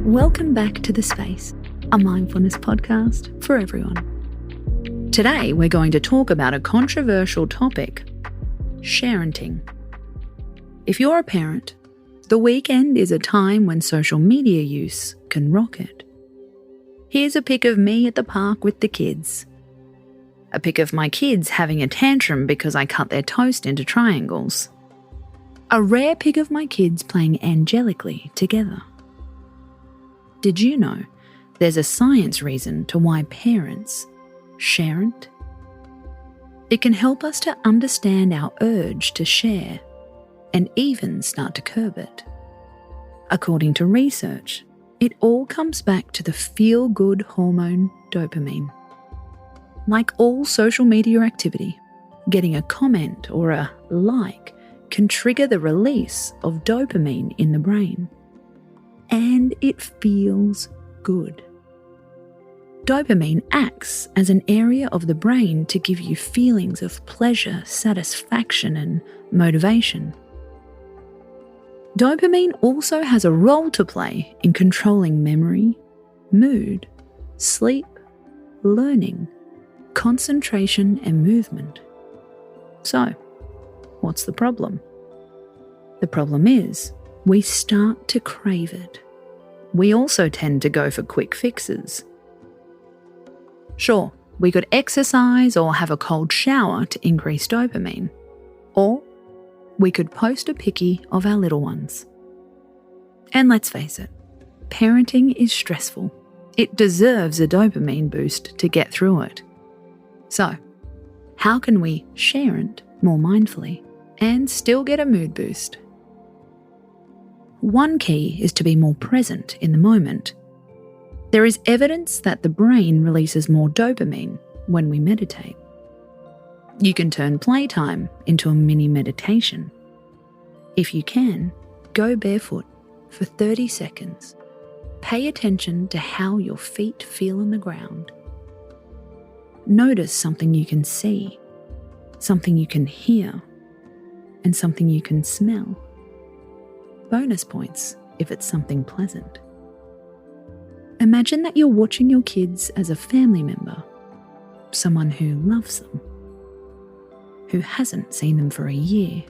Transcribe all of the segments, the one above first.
Welcome back to The Space, a mindfulness podcast for everyone. Today we're going to talk about a controversial topic, sharenting. If you're a parent, the weekend is a time when social media use can rocket. Here's a pic of me at the park with the kids. A pic of my kids having a tantrum because I cut their toast into triangles. A rare pic of my kids playing angelically together. Did you know there's a science reason to why parents sharent? It can help us to understand our urge to share and even start to curb it. According to research, it all comes back to the feel-good hormone dopamine. Like all social media activity, getting a comment or a like can trigger the release of dopamine in the brain. And it feels good. Dopamine acts as an area of the brain to give you feelings of pleasure, satisfaction, and motivation. Dopamine also has a role to play in controlling memory, mood, sleep, learning, concentration, and movement. So, what's the problem? The problem is, we start to crave it. We also tend to go for quick fixes. Sure, we could exercise or have a cold shower to increase dopamine. Or we could post a picky of our little ones. And let's face it, parenting is stressful. It deserves a dopamine boost to get through it. So, how can we sharent more mindfully and still get a mood boost? One key is to be more present in the moment. There is evidence that the brain releases more dopamine when we meditate. You can turn playtime into a mini meditation. If you can, go barefoot for 30 seconds. Pay attention to how your feet feel on the ground. Notice something you can see, something you can hear, and something you can smell. Bonus points if it's something pleasant. Imagine that you're watching your kids as a family member, someone who loves them, who hasn't seen them for a year.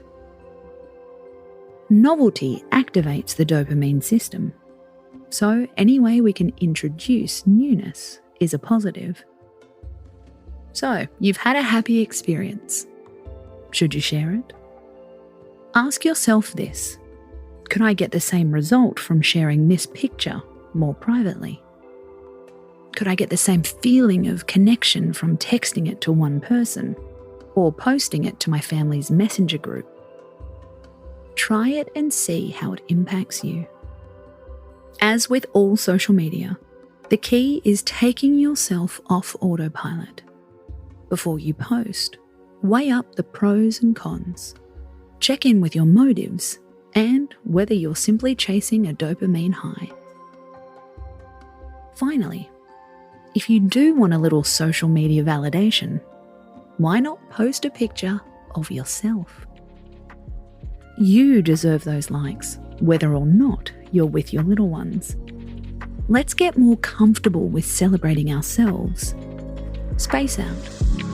Novelty activates the dopamine system, so any way we can introduce newness is a positive. So, you've had a happy experience. Should you share it? Ask yourself this. Could I get the same result from sharing this picture more privately? Could I get the same feeling of connection from texting it to one person or posting it to my family's messenger group? Try it and see how it impacts you. As with all social media, the key is taking yourself off autopilot. Before you post, weigh up the pros and cons. Check in with your motives and whether you're simply chasing a dopamine high. Finally, if you do want a little social media validation, why not post a picture of yourself? You deserve those likes, whether or not you're with your little ones. Let's get more comfortable with celebrating ourselves. Space out.